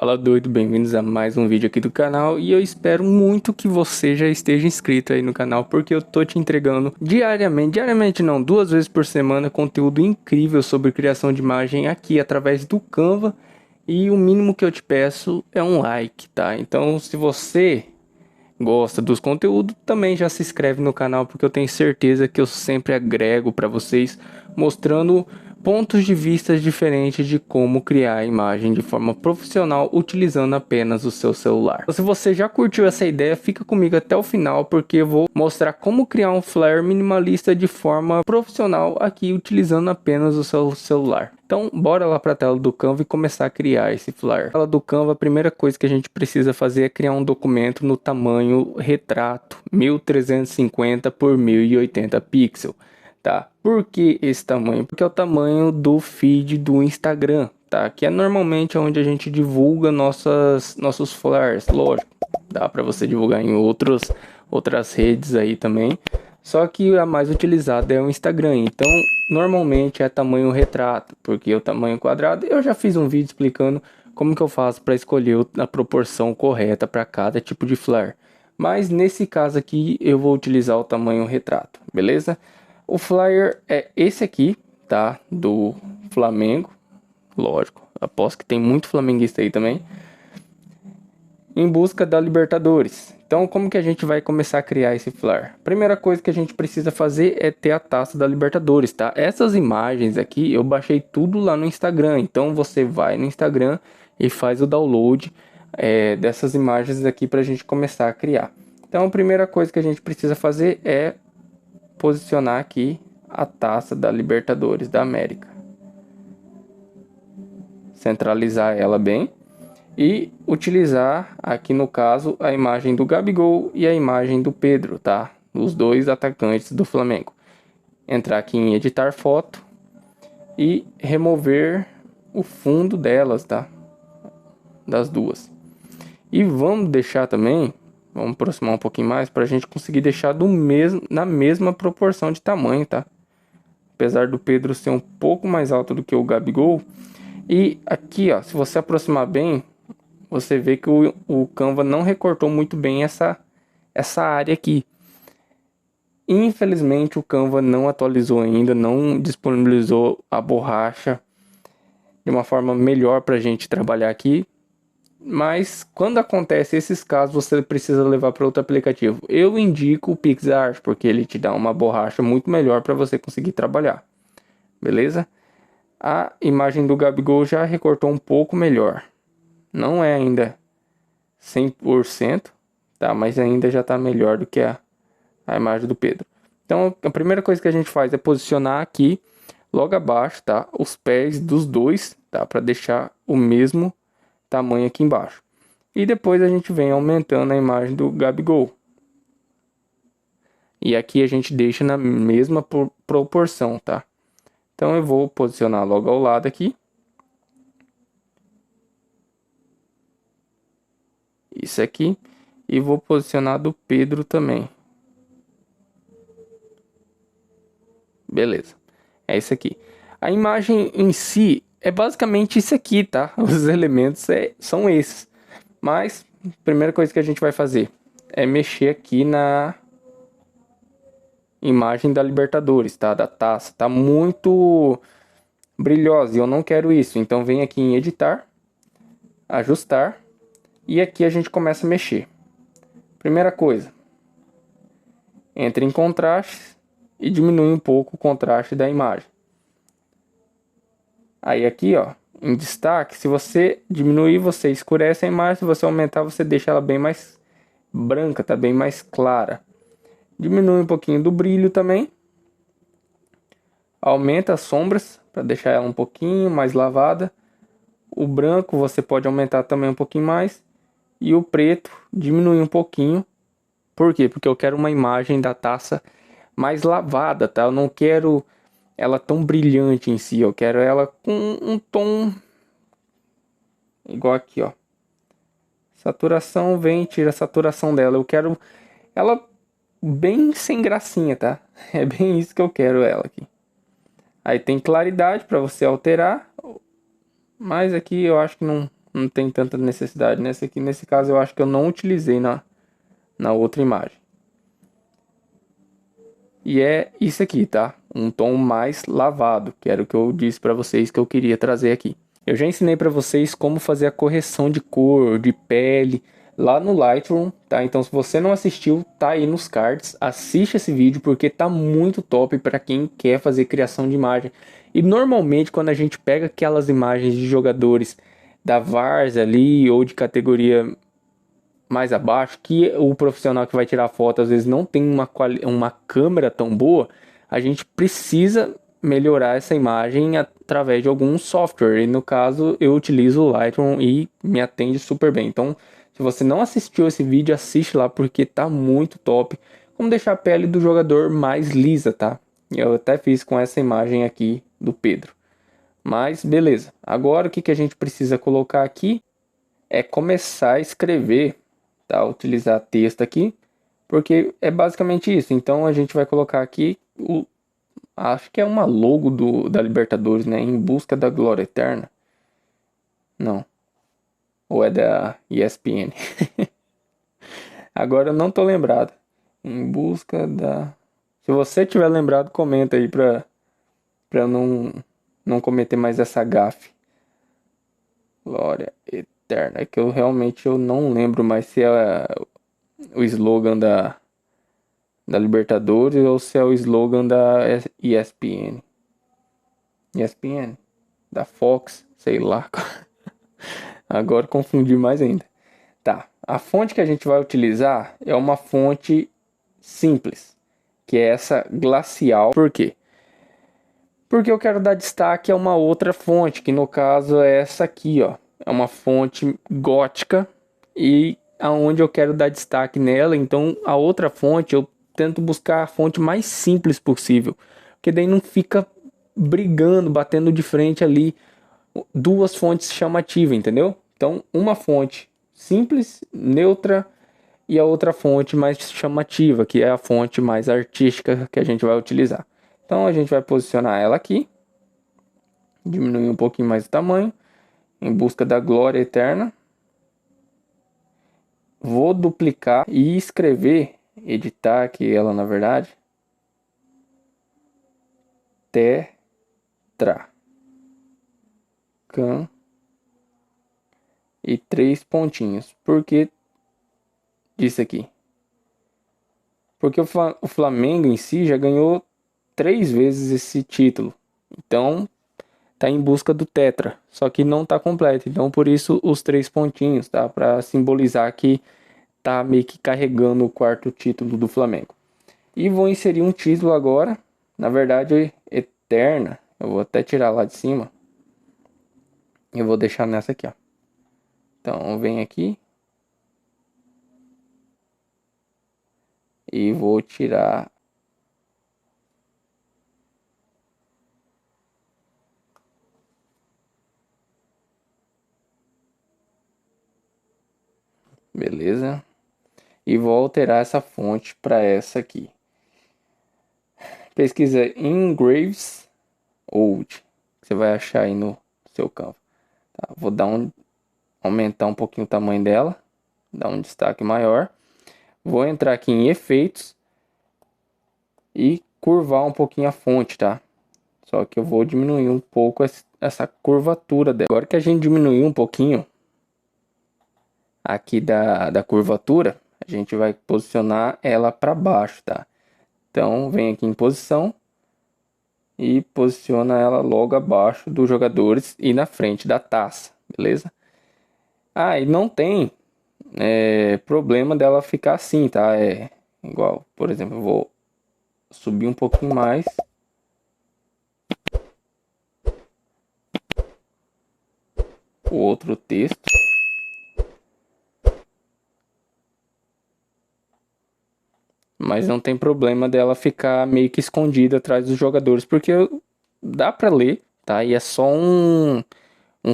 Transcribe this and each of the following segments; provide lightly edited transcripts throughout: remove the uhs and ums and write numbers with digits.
Fala doido, bem-vindos a mais um vídeo aqui do canal e eu espero muito que você já esteja inscrito aí no canal porque eu tô te entregando diariamente não, 2 vezes por semana, conteúdo incrível sobre criação de imagem aqui através do Canva e o mínimo que eu te peço é um like, tá? Então se você gosta dos conteúdos, também já se inscreve no canal porque eu tenho certeza que eu sempre agrego para vocês mostrando pontos de vista diferentes de como criar a imagem de forma profissional utilizando apenas o seu celular. Então, se você já curtiu essa ideia, fica comigo até o final porque eu vou mostrar como criar um flare minimalista de forma profissional aqui utilizando apenas o seu celular. Então bora lá para a tela do Canva e começar a criar esse flare. Na tela do Canva, a primeira coisa que a gente precisa fazer é criar um documento no tamanho retrato 1350 por 1080 pixels. Tá? Por que esse tamanho? Porque é o tamanho do feed do Instagram, tá? Que é normalmente onde a gente divulga nossos flares, lógico. Dá para você divulgar em outras redes aí também. Só que a mais utilizada é o Instagram, então normalmente é tamanho retrato, porque o tamanho quadrado eu já fiz um vídeo explicando como que eu faço para escolher a proporção correta para cada tipo de flare. Mas nesse caso aqui eu vou utilizar o tamanho retrato, beleza? O flyer é esse aqui, tá? Do Flamengo, lógico. Aposto que tem muito flamenguista aí também. Em busca da Libertadores. Então, como que a gente vai começar a criar esse flyer? Primeira coisa que a gente precisa fazer é ter a taça da Libertadores, tá? Essas imagens aqui eu baixei tudo lá no Instagram. Então, você vai no Instagram e faz o download dessas imagens aqui para a gente começar a criar. Então, a primeira coisa que a gente precisa fazer é posicionar aqui a taça da Libertadores da América. Centralizar ela bem. E utilizar aqui no caso a imagem do Gabigol e a imagem do Pedro, tá? Os dois atacantes do Flamengo. Entrar aqui em editar foto e remover o fundo delas, tá? Das duas. E vamos deixar também, vamos aproximar um pouquinho mais para a gente conseguir deixar na mesma proporção de tamanho, tá? Apesar do Pedro ser um pouco mais alto do que o Gabigol. E aqui, ó, se você aproximar bem, você vê que o Canva não recortou muito bem essa área aqui. Infelizmente o Canva não atualizou ainda, não disponibilizou a borracha de uma forma melhor para a gente trabalhar aqui. Mas quando acontece esses casos, você precisa levar para outro aplicativo. Eu indico o PixArt, porque ele te dá uma borracha muito melhor para você conseguir trabalhar. Beleza? A imagem do Gabigol já recortou um pouco melhor. Não é ainda 100%, tá? Mas ainda já está melhor do que a imagem do Pedro. Então, a primeira coisa que a gente faz é posicionar aqui, logo abaixo, tá? Os pés dos dois, tá? Para deixar o mesmo tamanho aqui embaixo. E depois a gente vem aumentando a imagem do Gabigol. E aqui a gente deixa na mesma proporção, tá? Então eu vou posicionar logo ao lado aqui. Isso aqui. E vou posicionar do Pedro também. Beleza. É isso aqui. A imagem em si é basicamente isso aqui, tá? Os elementos são esses. Mas, a primeira coisa que a gente vai fazer é mexer aqui na imagem da Libertadores, tá? Da taça. Tá muito brilhosa e eu não quero isso. Então, vem aqui em editar, ajustar. E aqui a gente começa a mexer. Primeira coisa, entra em contraste e diminui um pouco o contraste da imagem. Aí aqui, ó, em destaque, se você diminuir, você escurece a imagem. Se você aumentar, você deixa ela bem mais branca, tá bem mais clara. Diminui um pouquinho do brilho também. Aumenta as sombras para deixar ela um pouquinho mais lavada. O branco você pode aumentar também um pouquinho mais. E o preto diminui um pouquinho. Por quê? Porque eu quero uma imagem da taça mais lavada, tá? Eu não quero ela tão brilhante em si. Eu quero ela com um tom igual aqui, ó. Saturação, vem, tira a saturação dela. Eu quero ela bem sem gracinha, tá? É bem isso que eu quero ela aqui. Aí tem claridade para você alterar. Mas aqui eu acho que não tem tanta necessidade. Nesse caso eu acho que eu não utilizei na outra imagem. E é isso aqui, tá? Um tom mais lavado, que era o que eu disse para vocês que eu queria trazer aqui. Eu já ensinei para vocês como fazer a correção de cor, de pele, lá no Lightroom, tá? Então se você não assistiu, tá aí nos cards, assiste esse vídeo porque tá muito top para quem quer fazer criação de imagem. E normalmente quando a gente pega aquelas imagens de jogadores da Várzea ali ou de categoria mais abaixo, que o profissional que vai tirar foto às vezes não tem uma câmera tão boa, a gente precisa melhorar essa imagem através de algum software. E no caso eu utilizo o Lightroom e me atende super bem. Então, se você não assistiu esse vídeo, assiste lá porque tá muito top. Como deixar a pele do jogador mais lisa, tá? Eu até fiz com essa imagem aqui do Pedro. Mas beleza. Agora o que a gente precisa colocar aqui é começar a escrever, tá? Utilizar texto aqui, porque é basicamente isso. Então a gente vai colocar aqui acho que é uma logo da Libertadores, né? Em busca da glória eterna. Não. Ou é da ESPN? Agora eu não tô lembrado. Em busca da... Se você tiver lembrado, comenta aí pra eu não cometer mais essa gafe. Glória eterna. É que eu realmente não lembro mais se é o slogan da Libertadores ou se é o slogan da ESPN. ESPN? Da Fox, sei lá. Agora confundi mais ainda. Tá, a fonte que a gente vai utilizar é uma fonte simples, que é essa glacial. Por quê? Porque eu quero dar destaque a uma outra fonte, que no caso é essa aqui, ó. É uma fonte gótica e aonde eu quero dar destaque nela, então a outra fonte eu tento buscar a fonte mais simples possível, porque daí não fica brigando, batendo de frente ali duas fontes chamativas, entendeu? Então, uma fonte simples, neutra e a outra fonte mais chamativa, que é a fonte mais artística que a gente vai utilizar. Então, a gente vai posicionar ela aqui, diminuir um pouquinho mais o tamanho, em busca da glória eterna. Vou duplicar e escrever, editar aqui ela na verdade, tetra can e 3 pontinhos. Por que disso aqui? Porque o Flamengo em si já ganhou 3 vezes esse título. Então tá em busca do tetra, só que não tá completo. Então por isso os 3 pontinhos, tá? Para simbolizar que tá meio que carregando o quarto título do Flamengo. E vou inserir um título agora, na verdade eterna. Eu vou até tirar lá de cima. Eu vou deixar nessa aqui, ó. Então vem aqui e vou tirar beleza? E vou alterar essa fonte para essa aqui. Pesquisa Engraves Old, que você vai achar aí no seu campo. Tá, vou aumentar um pouquinho o tamanho dela, dar um destaque maior. Vou entrar aqui em efeitos e curvar um pouquinho a fonte, tá? Só que eu vou diminuir um pouco essa curvatura dela. Agora que a gente diminuiu um pouquinho aqui da curvatura, a gente vai posicionar ela para baixo, tá? Então vem aqui em posição e posiciona ela logo abaixo dos jogadores e na frente da taça, beleza? Ah, e não tem problema dela ficar assim, tá? É igual, por exemplo, eu vou subir um pouquinho mais. O outro texto. Mas não tem problema dela ficar meio que escondida atrás dos jogadores, porque dá pra ler, tá? E é só um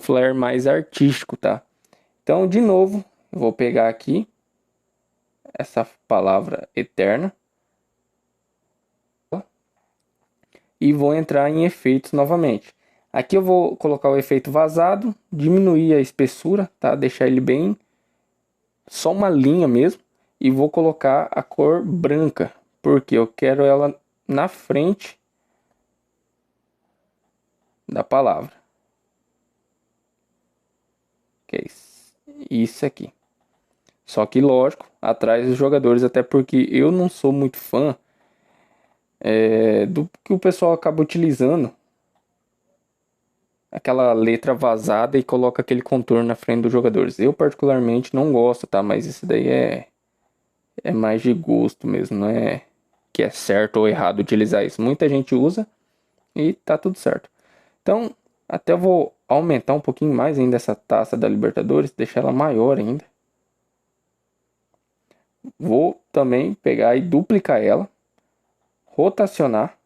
flare mais artístico, tá? Então, de novo, eu vou pegar aqui essa palavra eterna e vou entrar em efeitos novamente. Aqui eu vou colocar o efeito vazado, diminuir a espessura, tá? Deixar ele bem, só uma linha mesmo. E vou colocar a cor branca, porque eu quero ela na frente da palavra. Que é isso aqui. Só que lógico, atrás dos jogadores, até porque eu não sou muito fã do que o pessoal acaba utilizando. Aquela letra vazada e coloca aquele contorno na frente dos jogadores. Eu particularmente não gosto, tá? Mas isso daí é mais de gosto mesmo, não é que é certo ou errado utilizar isso. Muita gente usa e tá tudo certo. Então, até eu vou aumentar um pouquinho mais ainda essa taça da Libertadores, deixar ela maior ainda. Vou também pegar e duplicar ela, rotacionar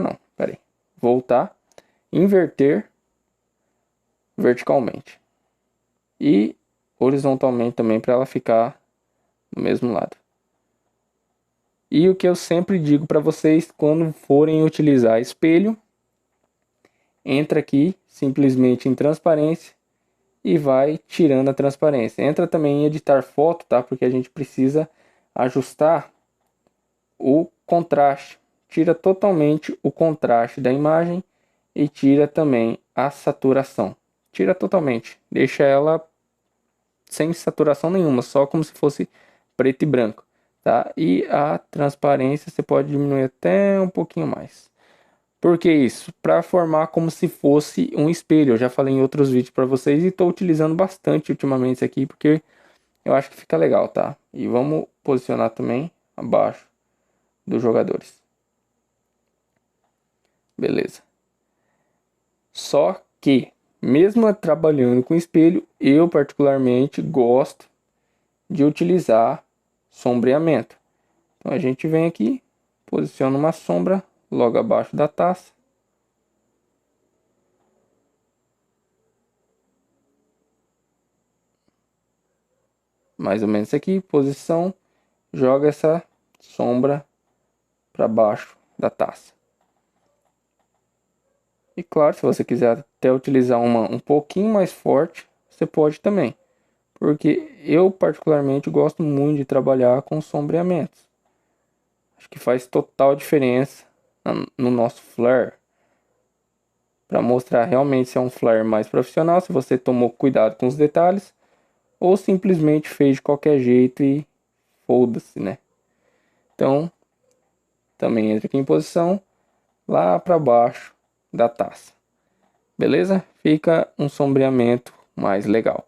não, peraí, voltar, inverter verticalmente e horizontalmente também para ela ficar do mesmo lado. E o que eu sempre digo para vocês quando forem utilizar espelho, entra aqui simplesmente em transparência e vai tirando a transparência. Entra também em editar foto, tá? Porque a gente precisa ajustar o contraste. Tira totalmente o contraste da imagem e tira também a saturação. Tira totalmente, deixa ela sem saturação nenhuma, só como se fosse preto e branco, tá? E a transparência você pode diminuir até um pouquinho mais. Por que isso? Para formar como se fosse um espelho. Eu já falei em outros vídeos para vocês e estou utilizando bastante ultimamente isso aqui porque eu acho que fica legal, tá? E vamos posicionar também abaixo dos jogadores. Beleza. Só que, mesmo trabalhando com espelho, eu particularmente gosto de utilizar sombreamento. Então a gente vem aqui, posiciona uma sombra logo abaixo da taça. Mais ou menos aqui, posição, joga essa sombra para baixo da taça. E claro, se você quiser até utilizar uma um pouquinho mais forte, você pode também. Porque eu particularmente gosto muito de trabalhar com sombreamentos. Acho que faz total diferença no nosso flare. Para mostrar realmente se é um flare mais profissional, se você tomou cuidado com os detalhes. Ou simplesmente fez de qualquer jeito e foda-se, né? Então, também entra aqui em posição, lá para baixo da taça. Beleza? Fica um sombreamento mais legal.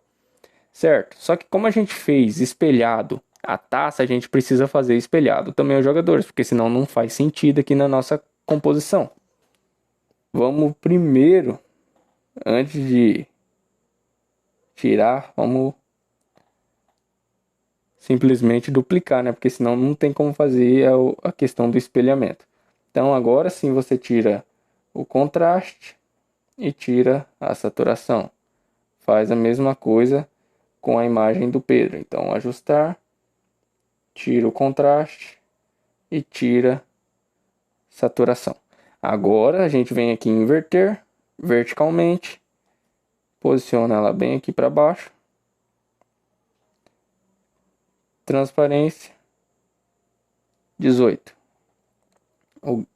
Certo? Só que como a gente fez espelhado a taça, a gente precisa fazer espelhado também os jogadores, porque senão não faz sentido aqui na nossa composição. Vamos primeiro, antes de tirar, vamos simplesmente duplicar, né? Porque senão não tem como fazer a questão do espelhamento. Então agora sim você tira o contraste e tira a saturação. Faz a mesma coisa com a imagem do Pedro. Então ajustar, tira o contraste e tira saturação. Agora a gente vem aqui em inverter verticalmente, posiciona ela bem aqui para baixo. Transparência 18.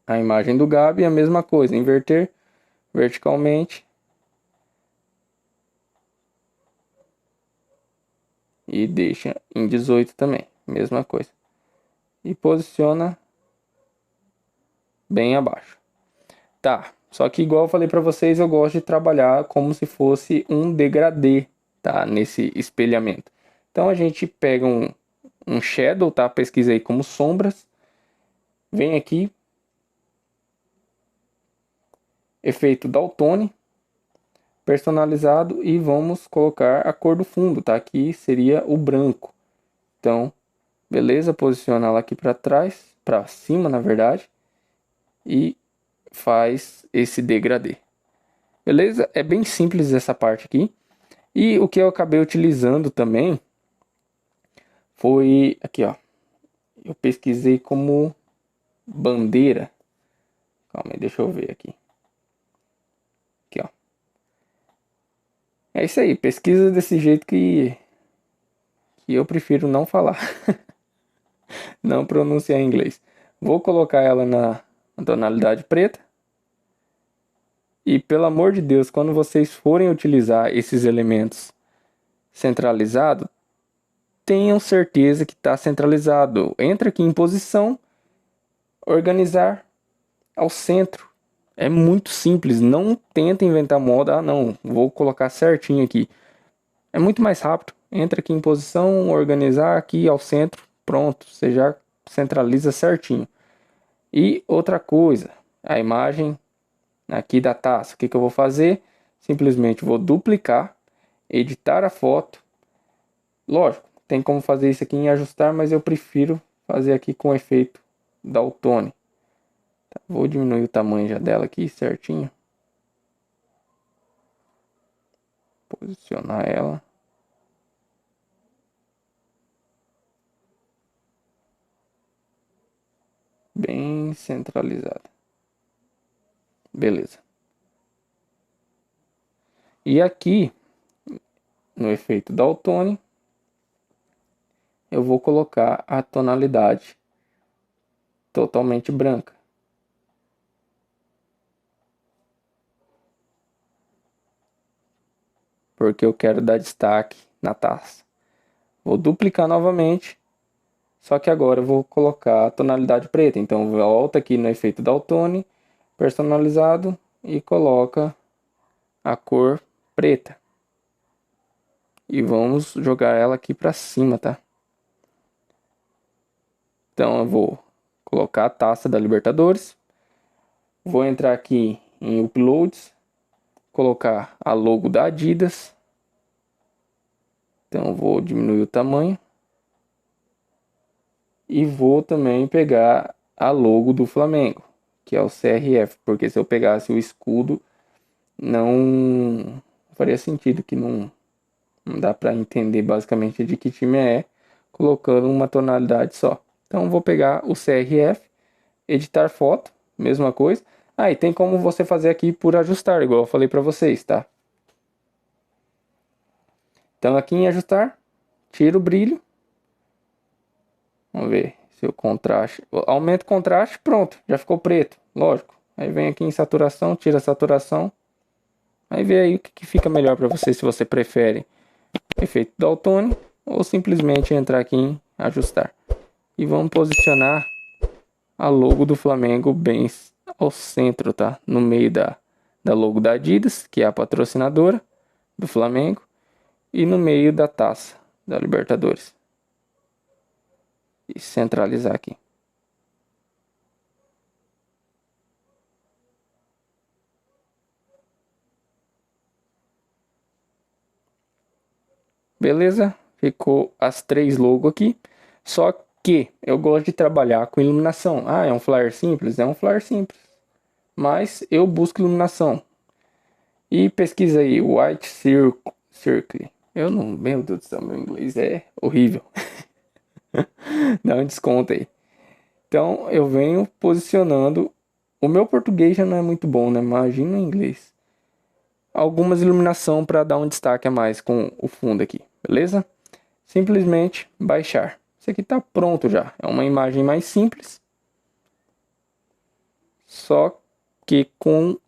A imagem do Gabi é a mesma coisa, inverter verticalmente e deixa em 18 também, mesma coisa. E posiciona bem abaixo. Tá, só que igual eu falei para vocês, eu gosto de trabalhar como se fosse um degradê, tá? Nesse espelhamento. Então a gente pega um shadow, tá? Pesquisa aí como sombras. Vem aqui. Efeito Daltone. Personalizado e vamos colocar a cor do fundo, tá? Aqui seria o branco. Então, beleza, posiciona ela aqui para trás, para cima, na verdade, e faz esse degradê. Beleza? É bem simples essa parte aqui. E o que eu acabei utilizando também foi aqui, ó. Eu pesquisei como bandeira. Calma aí, deixa eu ver aqui. Aqui, ó. É isso aí, pesquisa desse jeito que eu prefiro não falar, não pronunciar em inglês. Vou colocar ela na tonalidade preta. E pelo amor de Deus, quando vocês forem utilizar esses elementos centralizados, tenham certeza que está centralizado. Entra aqui em posição, organizar ao centro. É muito simples, não tenta inventar moda. Ah não, vou colocar certinho aqui. É muito mais rápido. Entra aqui em posição, organizar aqui ao centro, pronto, você já centraliza certinho. E outra coisa, a imagem aqui da taça, o que eu vou fazer? Simplesmente vou duplicar, editar a foto. Lógico, tem como fazer isso aqui em ajustar, mas eu prefiro fazer aqui com o efeito Daltone. Tá, vou diminuir o tamanho já dela aqui certinho. Posicionar ela. Bem centralizada. Beleza. E aqui, no efeito Daltone, eu vou colocar a tonalidade totalmente branca. Porque eu quero dar destaque na taça. Vou duplicar novamente, só que agora eu vou colocar a tonalidade preta. Então volta aqui no efeito Daltone, personalizado, e coloca a cor preta. E vamos jogar ela aqui para cima, tá? Então eu vou colocar a taça da Libertadores. Vou entrar aqui em Uploads, colocar a logo da Adidas. Então vou diminuir o tamanho. E vou também pegar a logo do Flamengo, que é o CRF. Porque se eu pegasse o escudo, não faria sentido, que não dá para entender basicamente de que time é, colocando uma tonalidade só. Então vou pegar o CRF, editar foto, mesma coisa. Ah, e tem como você fazer aqui por ajustar, igual eu falei para vocês, tá? Então aqui em ajustar, tira o brilho. Vamos ver se o contraste, aumenta o contraste, pronto, já ficou preto, lógico. Aí vem aqui em saturação, tira a saturação. Aí vê aí o que fica melhor para você, se você prefere efeito Daltone ou simplesmente entrar aqui em ajustar. E vamos posicionar a logo do Flamengo bem ao centro, tá? No meio da logo da Adidas, que é a patrocinadora do Flamengo, e no meio da taça da Libertadores. E centralizar aqui. Beleza? Ficou as três logos aqui. Só que eu gosto de trabalhar com iluminação. Ah, é um flyer simples? É um flyer simples. Mas eu busco iluminação. E pesquisa aí, White Circle. Eu não, meu Deus do céu, meu inglês é horrível. Dá um desconto aí. Então eu venho posicionando. O meu português já não é muito bom, né? Imagina o inglês. Algumas iluminação para dar um destaque a mais com o fundo aqui, beleza? Simplesmente baixar. Isso aqui está pronto já. É uma imagem mais simples, só que com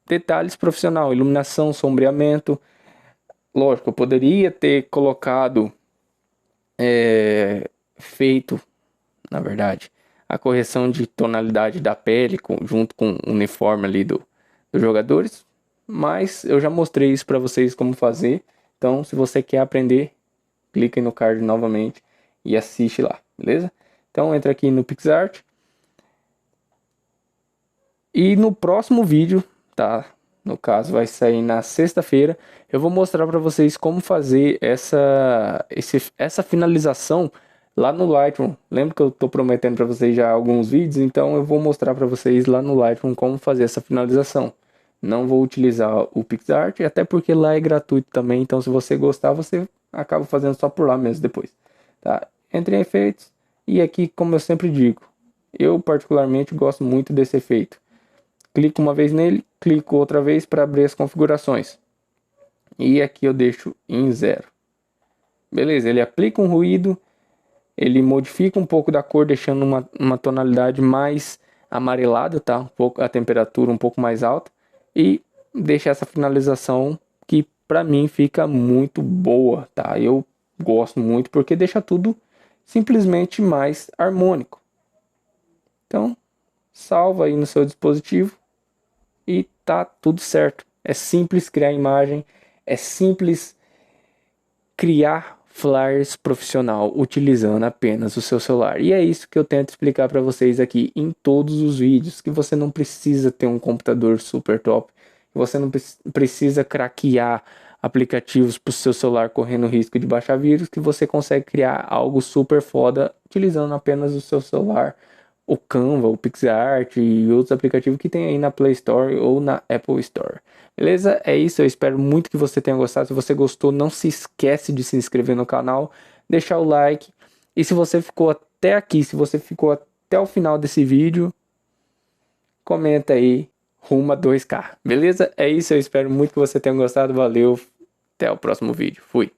detalhes profissional, iluminação, sombreamento. Lógico, eu poderia ter colocado, feito, na verdade, a correção de tonalidade da pele junto com o uniforme ali dos jogadores, mas eu já mostrei isso para vocês como fazer. Então, se você quer aprender, clica aí no card novamente e assiste lá, beleza? Então entra aqui no PixArt. E no próximo vídeo, tá? No caso vai sair na sexta-feira, eu vou mostrar para vocês como fazer essa finalização lá no Lightroom. Lembra que eu tô prometendo para vocês já alguns vídeos, então eu vou mostrar para vocês lá no Lightroom como fazer essa finalização. Não vou utilizar o PixArt, até porque lá é gratuito também, então se você gostar, você acaba fazendo só por lá mesmo depois, tá? Entre em efeitos, e aqui, como eu sempre digo, eu particularmente gosto muito desse efeito. Clico uma vez nele, clico outra vez para abrir as configurações. e aqui eu deixo em 0. Beleza, ele aplica um ruído, ele modifica um pouco da cor, deixando uma tonalidade mais amarelada, tá? Um pouco, a temperatura um pouco mais alta, e deixa essa finalização que para mim fica muito boa, tá? Eu gosto muito porque deixa tudo simplesmente mais harmônico. Então, salva aí no seu dispositivo e tá tudo certo. É simples criar imagem, é simples criar flyers profissional utilizando apenas o seu celular. E é isso que eu tento explicar para vocês aqui em todos os vídeos, que você não precisa ter um computador super top, que você não precisa craquear aplicativos para o seu celular correndo risco de baixar vírus, que você consegue criar algo super foda utilizando apenas o seu celular, o Canva, o PixArt e outros aplicativos que tem aí na Play Store ou na Apple Store. Beleza? É isso, eu espero muito que você tenha gostado. Se você gostou, não se esquece de se inscrever no canal, deixar o like. E se você ficou até aqui, se você ficou até o final desse vídeo, comenta aí, rumo a 2K. Beleza? É isso, eu espero muito que você tenha gostado. Valeu, até o próximo vídeo. Fui!